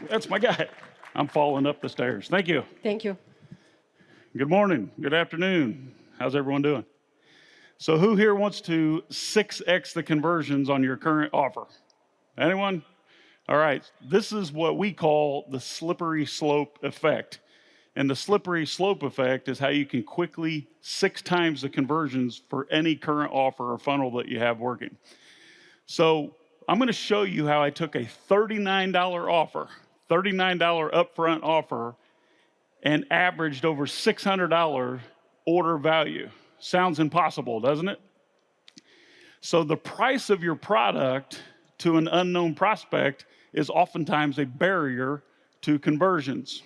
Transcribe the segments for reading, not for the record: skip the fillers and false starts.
That's my guy. I'm falling up the stairs. Thank you. Thank you. Good morning. Good afternoon. How's everyone doing? So who here wants to 6x the conversions on your current offer? Anyone? All right. This is what we call the slippery slope effect. And the slippery slope effect is how you can quickly 6 times the conversions for any current offer or funnel that you have working. So I'm going to show you how I took a $39 offer, $39 upfront offer, and averaged over $600 order value. Sounds impossible, doesn't it? So the price of your product to an unknown prospect is oftentimes a barrier to conversions.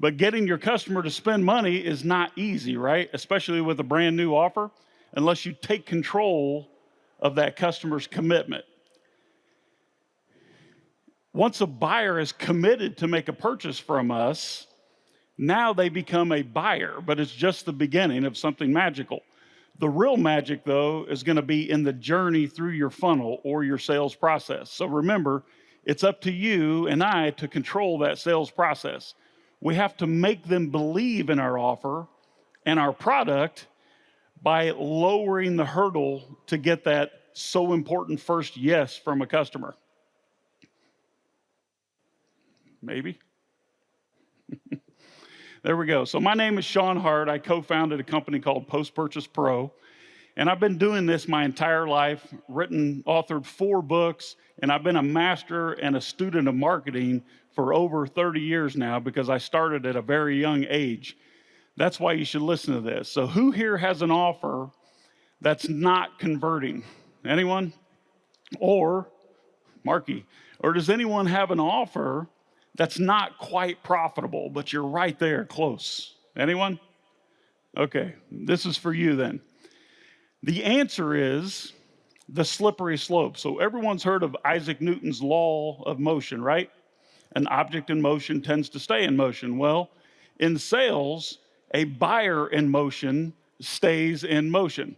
But getting your customer to spend money is not easy, right? Especially with a brand new offer, unless you take control of that customer's commitment. Once a buyer is committed to make a purchase from us, now they become a buyer, but it's just the beginning of something magical. The real magic, though, is going to be in the journey through your funnel or your sales process. So remember, it's up to you and I to control that sales process. We have to make them believe in our offer and our product by lowering the hurdle to get that so important first yes from a customer. Maybe. There we go. So my name is Shawn Hart. I co-founded a company called Post Purchase Pro. And I've been doing this my entire life, authored 4 books, and I've been a master and a student of marketing for over 30 years now because I started at a very young age. That's why you should listen to this. So who here has an offer that's not converting? Anyone? Or, Marky, or does anyone have an offer that's not quite profitable, but you're right there, close? Anyone? Okay, this is for you then. The answer is the slippery slope. So everyone's heard of Isaac Newton's law of motion, right? An object in motion tends to stay in motion. Well, in sales, a buyer in motion stays in motion.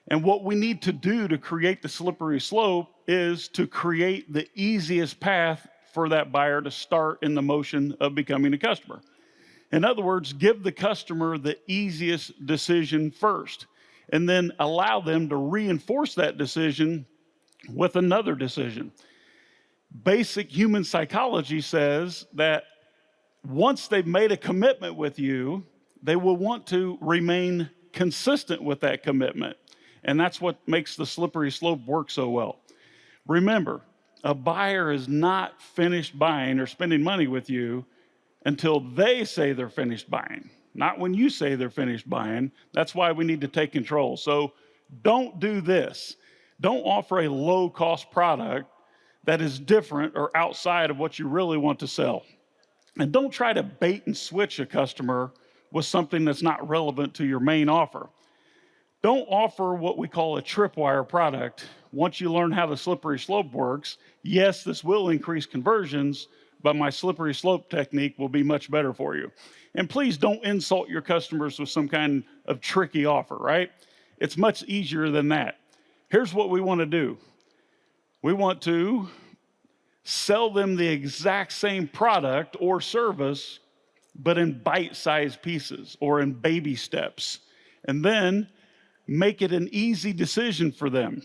And what we need to do to create the slippery slope is to create the easiest path for that buyer to start in the motion of becoming a customer. In other words, give the customer the easiest decision first, and then allow them to reinforce that decision with another decision. Basic human psychology says that once they've made a commitment with you, they will want to remain consistent with that commitment. And that's what makes the slippery slope work so well. Remember, a buyer is not finished buying or spending money with you until they say they're finished buying, not when you say they're finished buying. That's why we need to take control. So don't do this. Don't offer a low-cost product that is different or outside of what you really want to sell. And don't try to bait and switch a customer with something that's not relevant to your main offer. Don't offer what we call a tripwire product. Once you learn how the slippery slope works, yes, this will increase conversions, but my slippery slope technique will be much better for you. And please don't insult your customers with some kind of tricky offer, right? It's much easier than that. Here's what we want to do. We want to sell them the exact same product or service, but in bite-sized pieces or in baby steps. And then make it an easy decision for them.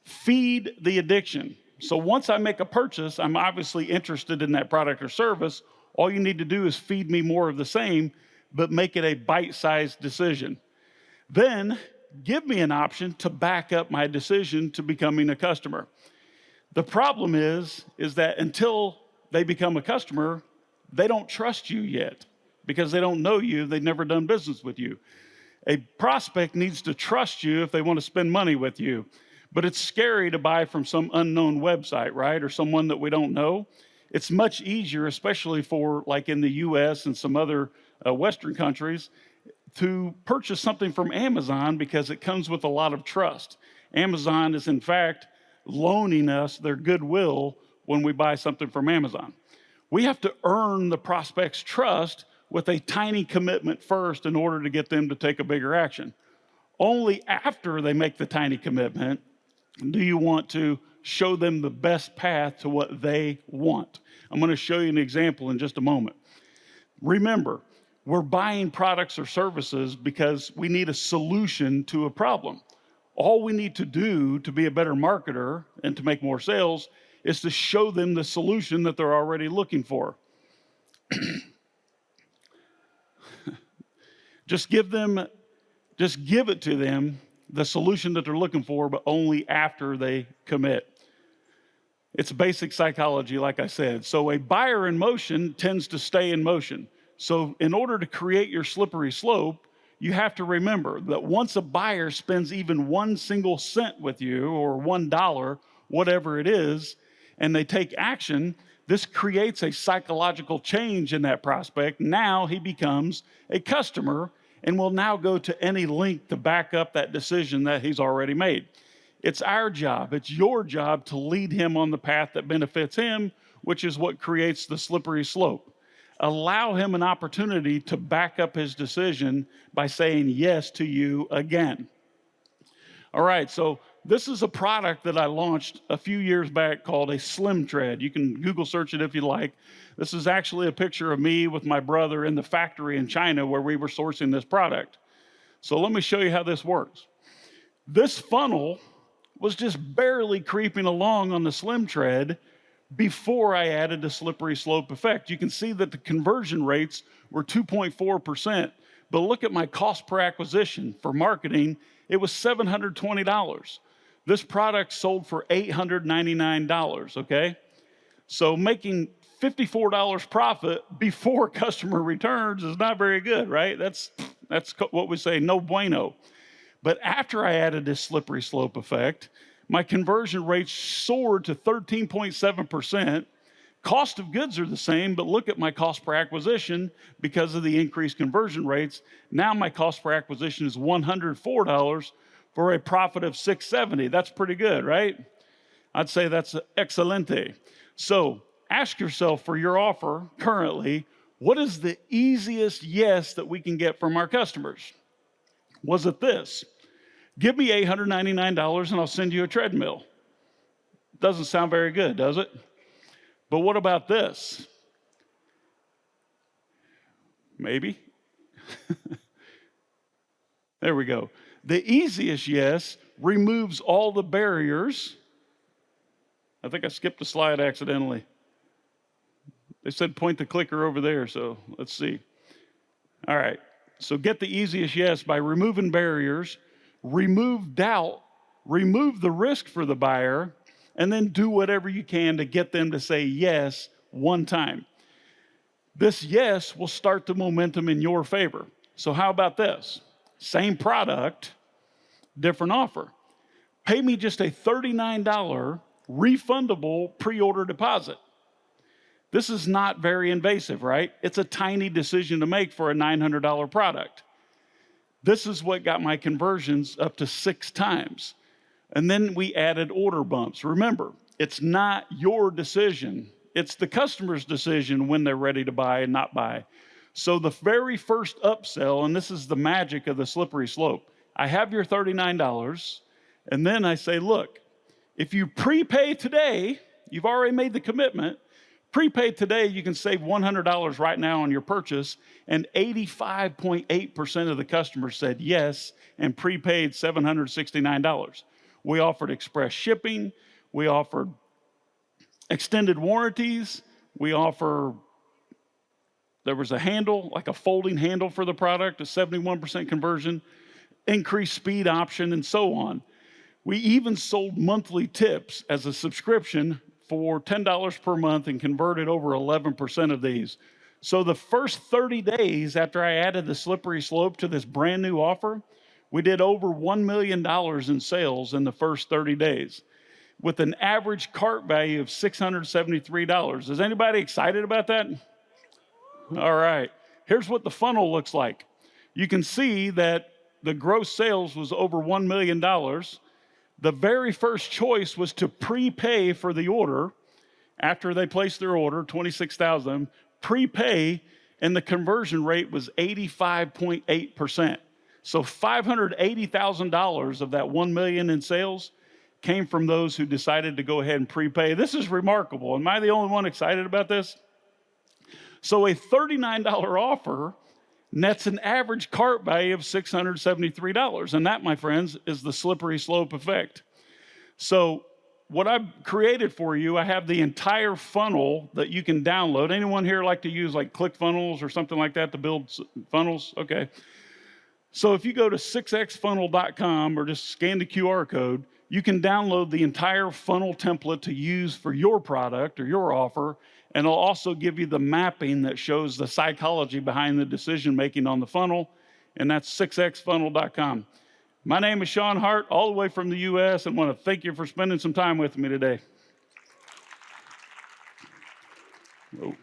Feed the addiction. So once I make a purchase, I'm obviously interested in that product or service. All you need to do is feed me more of the same, but make it a bite-sized decision. Then give me an option to back up my decision to becoming a customer. The problem is that until they become a customer, they don't trust you yet because they don't know you. They've never done business with you. A prospect needs to trust you if they want to spend money with you. But it's scary to buy from some unknown website, right? Or someone that we don't know. It's much easier, especially for like in the US and some other Western countries, to purchase something from Amazon because it comes with a lot of trust. Amazon is in fact loaning us their goodwill when we buy something from Amazon. We have to earn the prospect's trust with a tiny commitment first in order to get them to take a bigger action. Only after they make the tiny commitment do you want to show them the best path to what they want. I'm going to show you an example in just a moment. Remember, we're buying products or services because we need a solution to a problem. All we need to do to be a better marketer and to make more sales is to show them the solution that they're already looking for. Just give it to them, the solution that they're looking for, but only after they commit. It's basic psychology, like I said. So a buyer in motion tends to stay in motion. So in order to create your slippery slope, you have to remember that once a buyer spends even 1 single cent with you, or $1, whatever it is, and they take action, this creates a psychological change in that prospect. Now he becomes a customer and will now go to any length to back up that decision that he's already made. It's our job, it's your job to lead him on the path that benefits him, which is what creates the slippery slope. Allow him an opportunity to back up his decision by saying yes to you again. All right, so this is a product that I launched a few years back called a Slim Tread. You can Google search it if you like. This is actually a picture of me with my brother in the factory in China where we were sourcing this product. So let me show you how this works. This funnel was just barely creeping along on the Slim Tread before I added the slippery slope effect. You can see that the conversion rates were 2.4%, but look at my cost per acquisition for marketing. It was $720. This product sold for $899, okay? So making $54 profit before customer returns is not very good, right? That's what we say, no bueno. But after I added this slippery slope effect, my conversion rates soared to 13.7%. Cost of goods are the same, but look at my cost per acquisition because of the increased conversion rates. Now my cost per acquisition is $104 for a profit of $670. That's pretty good, right? I'd say that's excelente. So ask yourself for your offer currently, what is the easiest yes that we can get from our customers? Was it this? Give me $899 and I'll send you a treadmill. Doesn't sound very good, does it? But what about this? Maybe. There we go. The easiest yes removes all the barriers. I think I skipped a slide accidentally. They said point the clicker over there, so let's see. All right, so get the easiest yes by removing barriers, remove doubt, remove the risk for the buyer, and then do whatever you can to get them to say yes one time. This yes will start the momentum in your favor. So how about this? Same product, different offer. Pay me just a $39 refundable pre-order deposit. This is not very invasive, right? It's a tiny decision to make for a $900 product. This is what got my conversions up to 6 times. And then we added order bumps. Remember, it's not your decision. It's the customer's decision when they're ready to buy and not buy. So the very first upsell, and this is the magic of the slippery slope, I have your $39, and then I say, look, if you prepay today, you've already made the commitment, prepay today, you can save $100 right now on your purchase, and 85.8% of the customers said yes and prepaid $769. We offered express shipping, we offered extended warranties, there was a handle, like a folding handle for the product, a 71% conversion, increased speed option, and so on. We even sold monthly tips as a subscription for $10 per month and converted over 11% of these. So the first 30 days after I added the slippery slope to this brand new offer, we did over $1 million in sales in the first 30 days with an average cart value of $673. Is anybody excited about that? All right, here's what the funnel looks like. You can see that the gross sales was over $1 million. The very first choice was to prepay for the order after they placed their order, 26,000, prepay, and the conversion rate was 85.8%. So $580,000 of that $1 million in sales came from those who decided to go ahead and prepay. This is remarkable. Am I the only one excited about this? So a $39 offer nets an average cart value of $673. And that, my friends, is the slippery slope effect. So what I've created for you, I have the entire funnel that you can download. Anyone here like to use like ClickFunnels or something like that to build funnels? Okay. So if you go to 6xfunnel.com or just scan the QR code, you can download the entire funnel template to use for your product or your offer. And it'll also give you the mapping that shows the psychology behind the decision making on the funnel. And that's 6xfunnel.com. My name is Shawn Hart, all the way from the US, and want to thank you for spending some time with me today. Whoa.